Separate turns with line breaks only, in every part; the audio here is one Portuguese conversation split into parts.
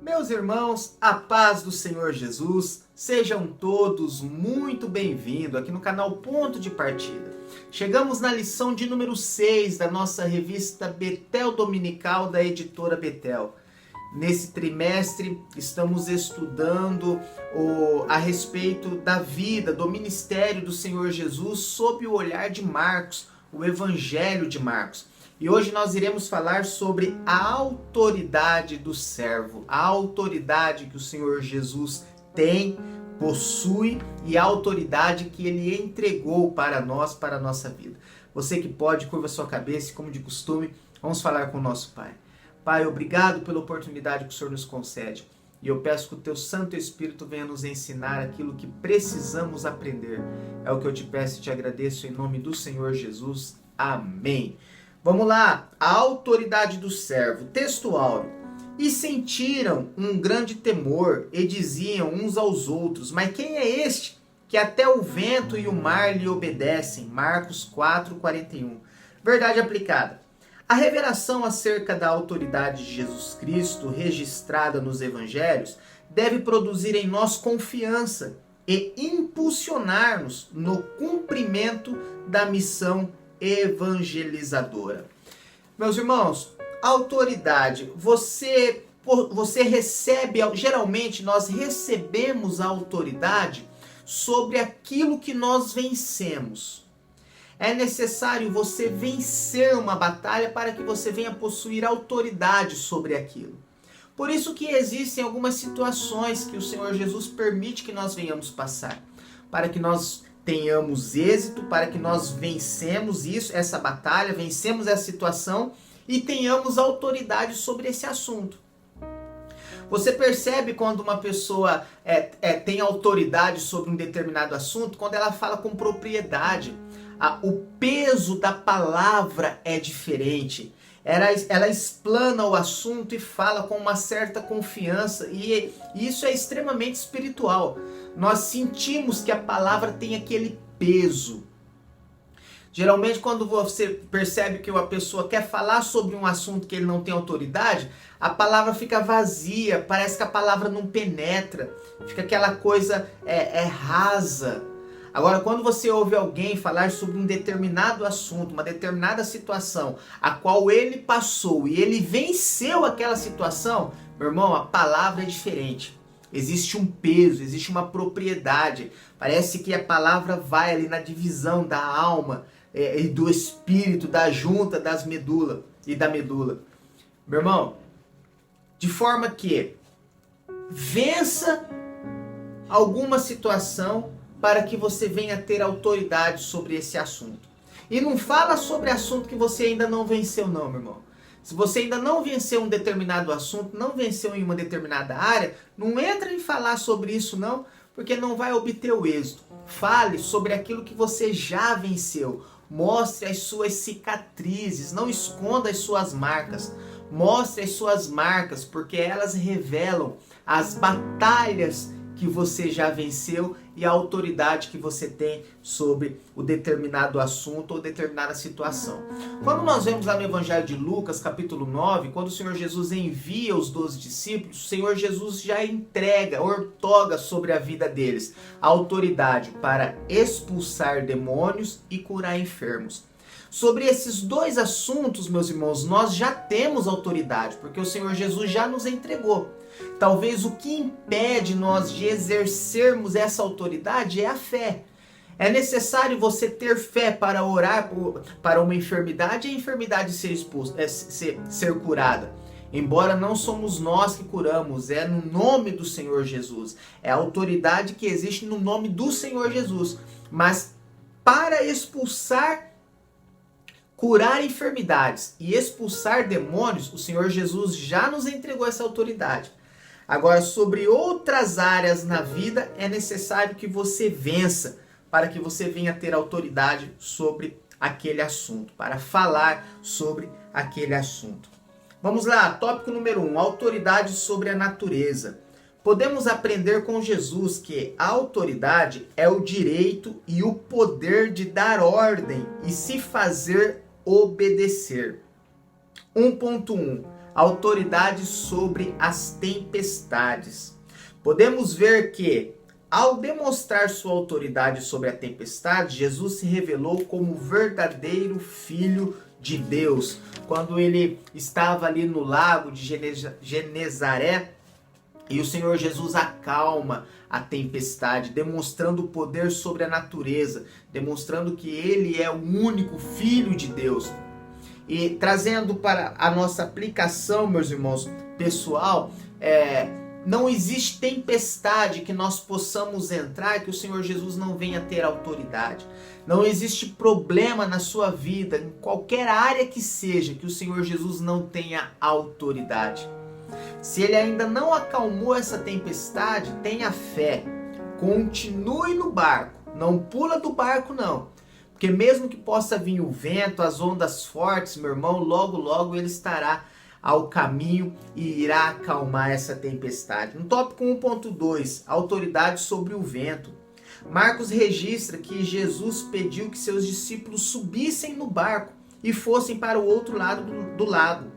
Meus irmãos, a paz do Senhor Jesus, sejam todos muito bem-vindos aqui no canal Ponto de Partida. Chegamos na lição de número 6 da nossa revista Betel Dominical da editora Betel. Nesse trimestre estamos estudando a respeito da vida, do ministério do Senhor Jesus sob o olhar de Marcos, o Evangelho de Marcos. E hoje nós iremos falar sobre a autoridade do servo, a autoridade que o Senhor Jesus tem, possui e a autoridade que Ele entregou para nós, para a nossa vida. Você que pode, curva sua cabeça e, como de costume, vamos falar com o nosso Pai. Pai, obrigado pela oportunidade que o Senhor nos concede. E eu peço que o Teu Santo Espírito venha nos ensinar aquilo que precisamos aprender. É o que eu te peço e te agradeço em nome do Senhor Jesus. Amém. Vamos lá, a autoridade do servo, texto áureo. E sentiram um grande temor e diziam uns aos outros, mas quem é este que até o vento e o mar lhe obedecem? Marcos 4:41. Verdade aplicada. A revelação acerca da autoridade de Jesus Cristo, registrada nos evangelhos, deve produzir em nós confiança e impulsionar-nos no cumprimento da missão evangelizadora. Meus irmãos, autoridade, você recebe, geralmente nós recebemos a autoridade sobre aquilo que nós vencemos. É necessário você vencer uma batalha para que você venha possuir autoridade sobre aquilo. Por isso que existem algumas situações que o Senhor Jesus permite que nós venhamos passar, para que nós tenhamos êxito, para que nós vencemos essa batalha, vencemos essa situação e tenhamos autoridade sobre esse assunto. Você percebe quando uma pessoa tem autoridade sobre um determinado assunto, quando ela fala com propriedade. O peso da palavra é diferente. Ela explana o assunto e fala com uma certa confiança, e isso é extremamente espiritual. Nós sentimos que a palavra tem aquele peso. Geralmente, quando você percebe que uma pessoa quer falar sobre um assunto que ele não tem autoridade, a palavra fica vazia, parece que a palavra não penetra, fica aquela coisa rasa. Agora, quando você ouve alguém falar sobre um determinado assunto, uma determinada situação, a qual ele passou e ele venceu aquela situação, meu irmão, a palavra é diferente. Existe um peso, existe uma propriedade. Parece que a palavra vai ali na divisão da alma e do espírito, da junta, da medula. Meu irmão, de forma que vença alguma situação para que você venha ter autoridade sobre esse assunto. E não fala sobre assunto que você ainda não venceu não, meu irmão. Se você ainda não venceu um determinado assunto, não venceu em uma determinada área, não entra em falar sobre isso não, porque não vai obter o êxito. Fale sobre aquilo que você já venceu. Mostre as suas cicatrizes, não esconda as suas marcas. Mostre as suas marcas, porque elas revelam as batalhas que você já venceu e a autoridade que você tem sobre o determinado assunto ou determinada situação. Quando nós vemos lá no Evangelho de Lucas, capítulo 9, quando o Senhor Jesus envia os 12 discípulos, o Senhor Jesus já entrega, ortoga sobre a vida deles a autoridade para expulsar demônios e curar enfermos. Sobre esses dois assuntos, meus irmãos, nós já temos autoridade, porque o Senhor Jesus já nos entregou. Talvez o que impede nós de exercermos essa autoridade é a fé. É necessário você ter fé para orar para uma enfermidade e a enfermidade ser curada. Embora não somos nós que curamos, é no nome do Senhor Jesus. É a autoridade que existe no nome do Senhor Jesus. Mas para curar enfermidades e expulsar demônios, o Senhor Jesus já nos entregou essa autoridade. Agora, sobre outras áreas na vida, é necessário que você vença para que você venha ter autoridade sobre aquele assunto, para falar sobre aquele assunto. Vamos lá, tópico número 1, autoridade sobre a natureza. Podemos aprender com Jesus que a autoridade é o direito e o poder de dar ordem e se fazer obedecer. 1.1 autoridade sobre as tempestades. Podemos ver que, ao demonstrar sua autoridade sobre a tempestade, Jesus se revelou como o verdadeiro Filho de Deus. Quando ele estava ali no lago de Genezaré, e o Senhor Jesus acalma a tempestade, demonstrando o poder sobre a natureza, demonstrando que ele é o único Filho de Deus. E trazendo para a nossa aplicação, meus irmãos, pessoal, não existe tempestade que nós possamos entrar que o Senhor Jesus não venha ter autoridade. Não existe problema na sua vida, em qualquer área que seja, que o Senhor Jesus não tenha autoridade. Se ele ainda não acalmou essa tempestade, tenha fé. Continue no barco. Não pula do barco, não. Porque mesmo que possa vir o vento, as ondas fortes, meu irmão, logo, logo ele estará ao caminho e irá acalmar essa tempestade. No tópico 1.2, autoridade sobre o vento. Marcos registra que Jesus pediu que seus discípulos subissem no barco e fossem para o outro lado do lago,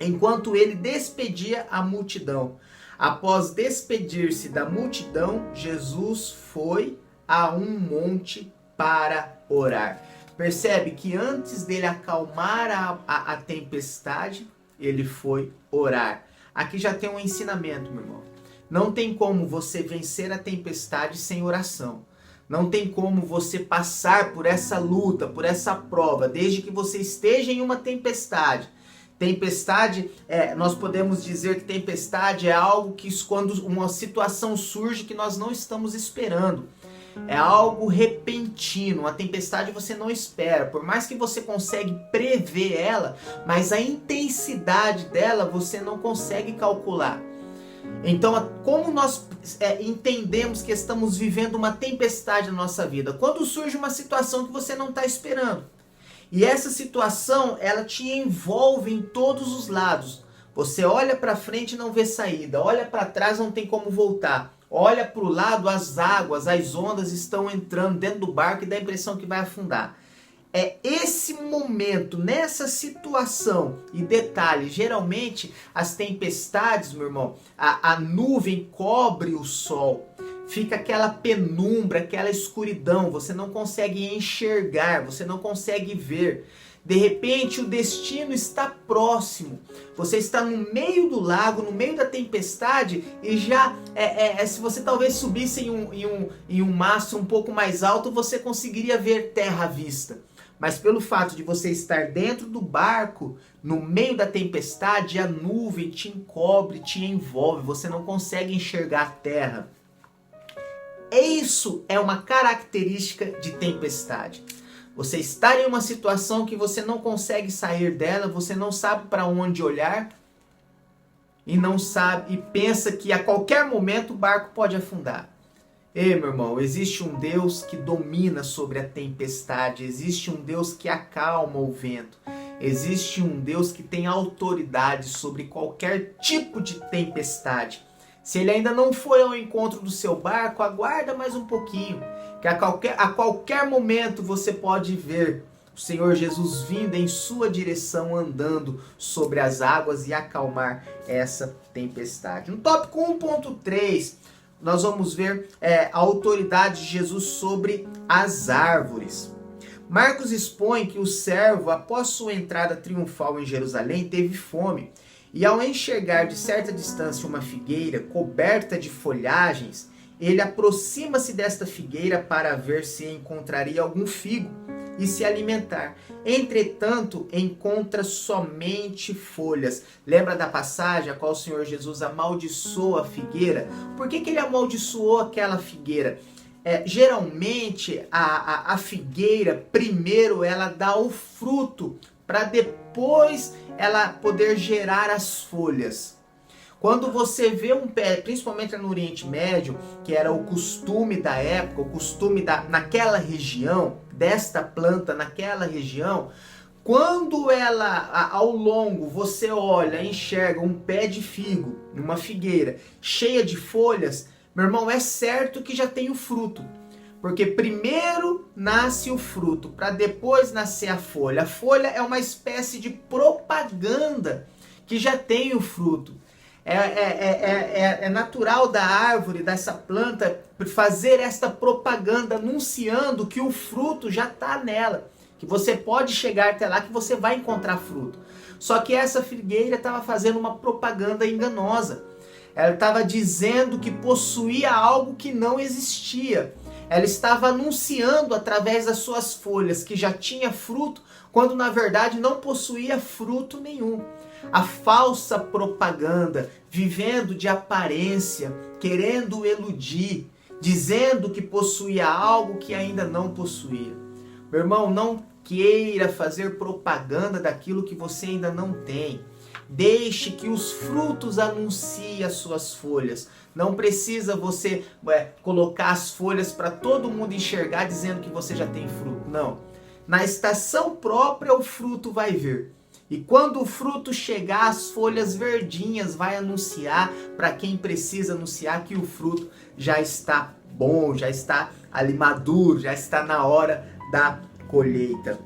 enquanto ele despedia a multidão. Após despedir-se da multidão, Jesus foi a um monte para orar. Percebe que antes dele acalmar a tempestade, ele foi orar. Aqui já tem um ensinamento, meu irmão. Não tem como você vencer a tempestade sem oração. Não tem como você passar por essa luta, por essa prova, desde que você esteja em uma tempestade. Tempestade, nós podemos dizer que tempestade é algo que quando uma situação surge que nós não estamos esperando. É algo repentino, a tempestade você não espera, por mais que você consegue prever ela, mas a intensidade dela você não consegue calcular. Então, como nós entendemos que estamos vivendo uma tempestade na nossa vida? Quando surge uma situação que você não está esperando. E essa situação, ela te envolve em todos os lados. Você olha para frente e não vê saída, olha para trás não tem como voltar. Olha para o lado, as águas, as ondas estão entrando dentro do barco e dá a impressão que vai afundar. É esse momento, nessa situação, e detalhe, geralmente as tempestades, meu irmão, a nuvem cobre o sol, fica aquela penumbra, aquela escuridão, você não consegue enxergar, você não consegue ver. De repente o destino está próximo, você está no meio do lago, no meio da tempestade e já, se você talvez subisse em um mastro um pouco mais alto, você conseguiria ver terra à vista. Mas pelo fato de você estar dentro do barco, no meio da tempestade, a nuvem te encobre, te envolve, você não consegue enxergar a terra. Isso é uma característica de tempestade. Você está em uma situação que você não consegue sair dela, você não sabe para onde olhar e não sabe e pensa que a qualquer momento o barco pode afundar. Ei, meu irmão, existe um Deus que domina sobre a tempestade, existe um Deus que acalma o vento, existe um Deus que tem autoridade sobre qualquer tipo de tempestade. Se ele ainda não foi ao encontro do seu barco, aguarda mais um pouquinho, que a qualquer momento você pode ver o Senhor Jesus vindo em sua direção, andando sobre as águas e acalmar essa tempestade. No tópico 1.3, nós vamos ver a autoridade de Jesus sobre as árvores. Marcos expõe que o servo, após sua entrada triunfal em Jerusalém, teve fome. E ao enxergar de certa distância uma figueira coberta de folhagens, ele aproxima-se desta figueira para ver se encontraria algum figo e se alimentar. Entretanto, encontra somente folhas. Lembra da passagem a qual o Senhor Jesus amaldiçoou a figueira? Por que ele amaldiçoou aquela figueira? Geralmente, a figueira, primeiro, ela dá o fruto para depois ela poder gerar as folhas. Quando você vê um pé, principalmente no Oriente Médio, que era o costume da época, o costume naquela região, desta planta naquela região, quando ela, ao longo, você olha, enxerga um pé de figo, uma figueira, cheia de folhas, meu irmão, é certo que já tem o fruto. Porque primeiro nasce o fruto, para depois nascer a folha. A folha é uma espécie de propaganda que já tem o fruto. É natural da árvore, dessa planta, fazer esta propaganda anunciando que o fruto já está nela. Que você pode chegar até lá, que você vai encontrar fruto. Só que essa figueira estava fazendo uma propaganda enganosa. Ela estava dizendo que possuía algo que não existia. Ela estava anunciando através das suas folhas que já tinha fruto, quando na verdade não possuía fruto nenhum. A falsa propaganda, vivendo de aparência, querendo eludir, dizendo que possuía algo que ainda não possuía. Meu irmão, não queira fazer propaganda daquilo que você ainda não tem. Deixe que os frutos anunciem as suas folhas. Não precisa você colocar as folhas para todo mundo enxergar dizendo que você já tem fruto. Não. Na estação própria o fruto vai vir. E quando o fruto chegar, as folhas verdinhas vai anunciar para quem precisa anunciar que o fruto já está bom, já está ali maduro, já está na hora da colheita.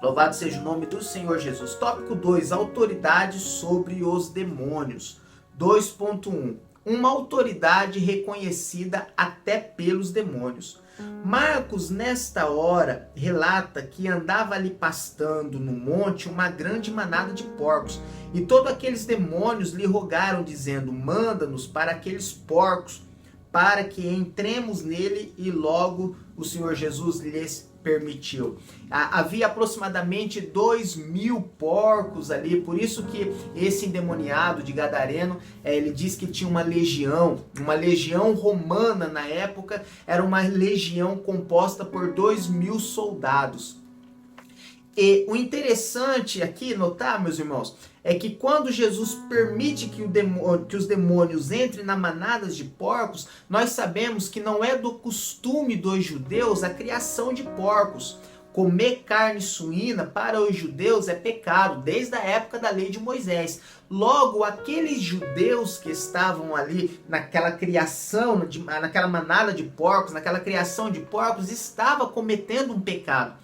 Louvado seja o nome do Senhor Jesus. Tópico 2, autoridade sobre os demônios. 2.1, uma autoridade reconhecida até pelos demônios. Marcos, nesta hora, relata que andava ali pastando no monte uma grande manada de porcos. E todos aqueles demônios lhe rogaram, dizendo, manda-nos para aqueles porcos, para que entremos nele, e logo o Senhor Jesus lhes permitiu. Havia aproximadamente 2.000 porcos ali, por isso que esse endemoniado de Gadareno, ele diz que tinha uma legião romana na época, era uma legião composta por 2.000 soldados. E o interessante aqui, notar, meus irmãos, é que quando Jesus permite que os demônios entrem na manadas de porcos, nós sabemos que não é do costume dos judeus a criação de porcos. Comer carne suína para os judeus é pecado, desde a época da lei de Moisés. Logo, aqueles judeus que estavam ali naquela criação, naquela manada de porcos, naquela criação de porcos, estavam cometendo um pecado.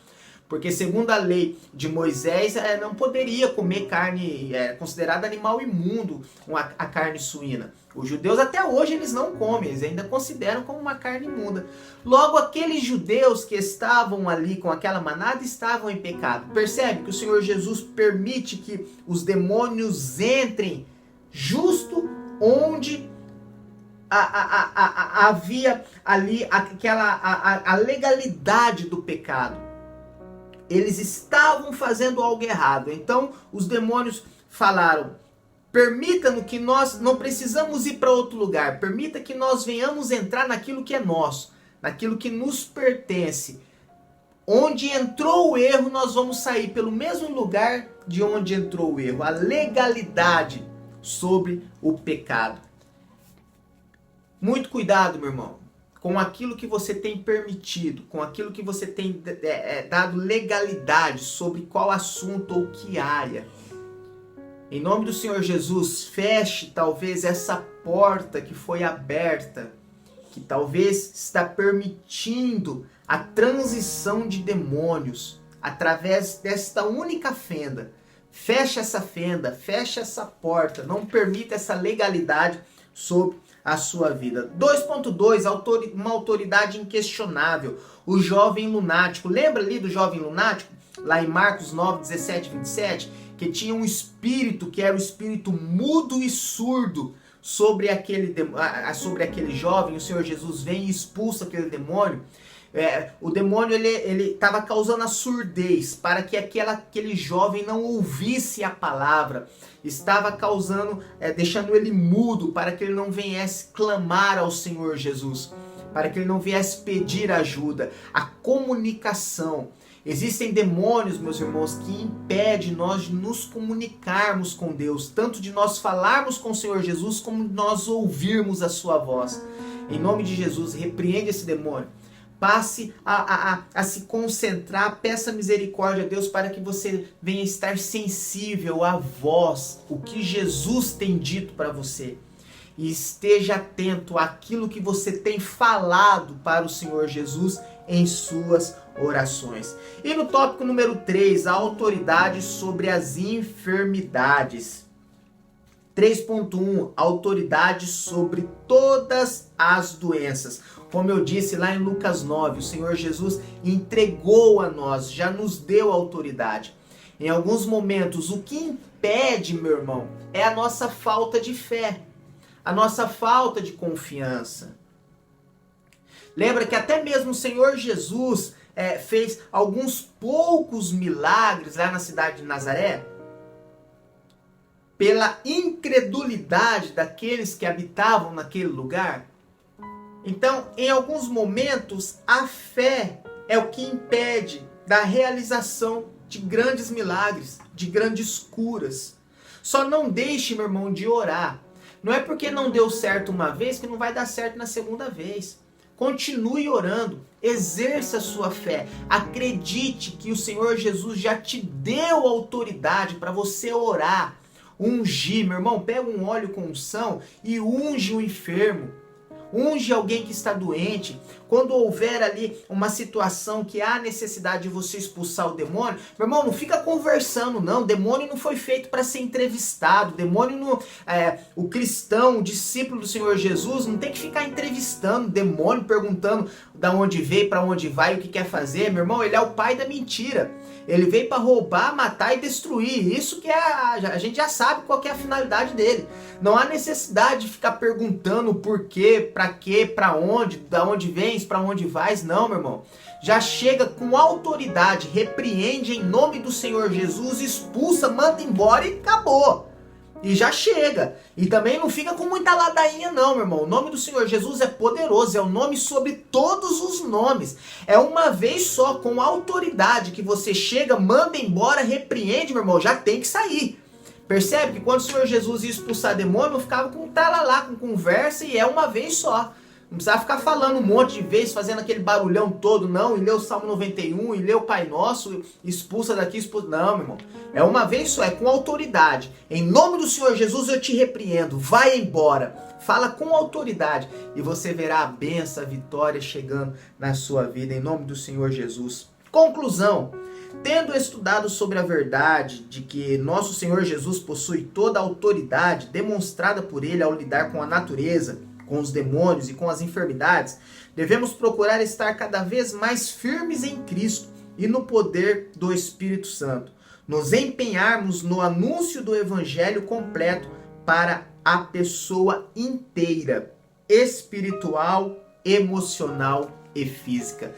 Porque segundo a lei de Moisés, não poderia comer carne considerada animal imundo, a carne suína. Os judeus até hoje eles não comem, eles ainda consideram como uma carne imunda. Logo, aqueles judeus que estavam ali com aquela manada estavam em pecado. Percebe que o Senhor Jesus permite que os demônios entrem justo onde havia ali a legalidade do pecado. Eles estavam fazendo algo errado. Então os demônios falaram, permita-nos que nós não precisamos ir para outro lugar. Permita que nós venhamos entrar naquilo que é nosso, naquilo que nos pertence. Onde entrou o erro, nós vamos sair pelo mesmo lugar de onde entrou o erro. A legalidade sobre o pecado. Muito cuidado, meu irmão, com aquilo que você tem permitido, com aquilo que você tem dado legalidade sobre qual assunto ou que área. Em nome do Senhor Jesus, feche talvez essa porta que foi aberta, que talvez está permitindo a transição de demônios através desta única fenda. Feche essa fenda, feche essa porta, não permita essa legalidade sobre a sua vida. 2.2, uma autoridade inquestionável. O jovem lunático. Lembra ali do jovem lunático? Lá em Marcos 9, 17 e 27? Que tinha um espírito, que era o espírito mudo e surdo sobre aquele jovem. O Senhor Jesus vem e expulsa aquele demônio. O demônio ele estava causando a surdez para que aquele jovem não ouvisse a palavra. Estava causando, deixando ele mudo para que ele não viesse clamar ao Senhor Jesus, para que ele não viesse pedir ajuda. A comunicação. Existem demônios, meus irmãos, que impedem nós de nos comunicarmos com Deus, tanto de nós falarmos com o Senhor Jesus, como de nós ouvirmos a sua voz. Em nome de Jesus, repreende esse demônio. Passe a se concentrar, peça misericórdia a Deus para que você venha estar sensível à voz, o que Jesus tem dito para você. E esteja atento àquilo que você tem falado para o Senhor Jesus em suas orações. E no tópico número 3, a autoridade sobre as enfermidades. 3.1, autoridade sobre todas as doenças. Como eu disse lá em Lucas 9, o Senhor Jesus entregou a nós, já nos deu autoridade. Em alguns momentos, o que impede, meu irmão, é a nossa falta de fé, a nossa falta de confiança. Lembra que até mesmo o Senhor Jesus fez alguns poucos milagres lá na cidade de Nazaré? Pela incredulidade daqueles que habitavam naquele lugar. Então, em alguns momentos, a fé é o que impede da realização de grandes milagres, de grandes curas. Só não deixe, meu irmão, de orar. Não é porque não deu certo uma vez que não vai dar certo na segunda vez. Continue orando, exerça a sua fé. Acredite que o Senhor Jesus já te deu autoridade para você orar. Ungir, meu irmão, pega um óleo com unção e unge o enfermo. Unge alguém que está doente. Quando houver ali uma situação que há necessidade de você expulsar o demônio, meu irmão, não fica conversando não. O demônio não foi feito para ser entrevistado. O demônio não, o cristão, o discípulo do Senhor Jesus, não tem que ficar entrevistando o demônio, perguntando da onde veio, para onde vai, o que quer fazer. Meu irmão, ele é o pai da mentira. Ele veio para roubar, matar e destruir. Isso que a gente já sabe qual que é a finalidade dele. Não há necessidade de ficar perguntando o porquê, para quê, para onde, da onde vens, para onde vais. Não, meu irmão. Já chega com autoridade, repreende em nome do Senhor Jesus, expulsa, manda embora e acabou. E já chega. E também não fica com muita ladainha não, meu irmão. O nome do Senhor Jesus é poderoso, é o nome sobre todos os nomes. É uma vez só, com autoridade, que você chega, manda embora, repreende, meu irmão, já tem que sair. Percebe que quando o Senhor Jesus ia expulsar demônio, não ficava com talalá, com conversa, e é uma vez só. Não precisava ficar falando um monte de vezes, fazendo aquele barulhão todo, não, e lê o Salmo 91, e lê o Pai Nosso, expulsa daqui, expulsa... Não, meu irmão. É uma vez só, é com autoridade. Em nome do Senhor Jesus eu te repreendo, vai embora. Fala com autoridade e você verá a bênção, a vitória chegando na sua vida, em nome do Senhor Jesus. Conclusão. Tendo estudado sobre a verdade de que nosso Senhor Jesus possui toda a autoridade demonstrada por ele ao lidar com a natureza, com os demônios e com as enfermidades, devemos procurar estar cada vez mais firmes em Cristo e no poder do Espírito Santo. Nos empenharmos no anúncio do Evangelho completo para a pessoa inteira, espiritual, emocional e física.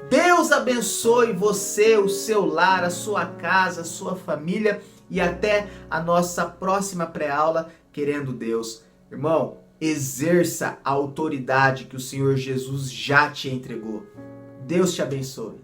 Deus abençoe você, o seu lar, a sua casa, a sua família e até a nossa próxima pré-aula, querendo Deus. Irmão, exerça a autoridade que o Senhor Jesus já te entregou. Deus te abençoe.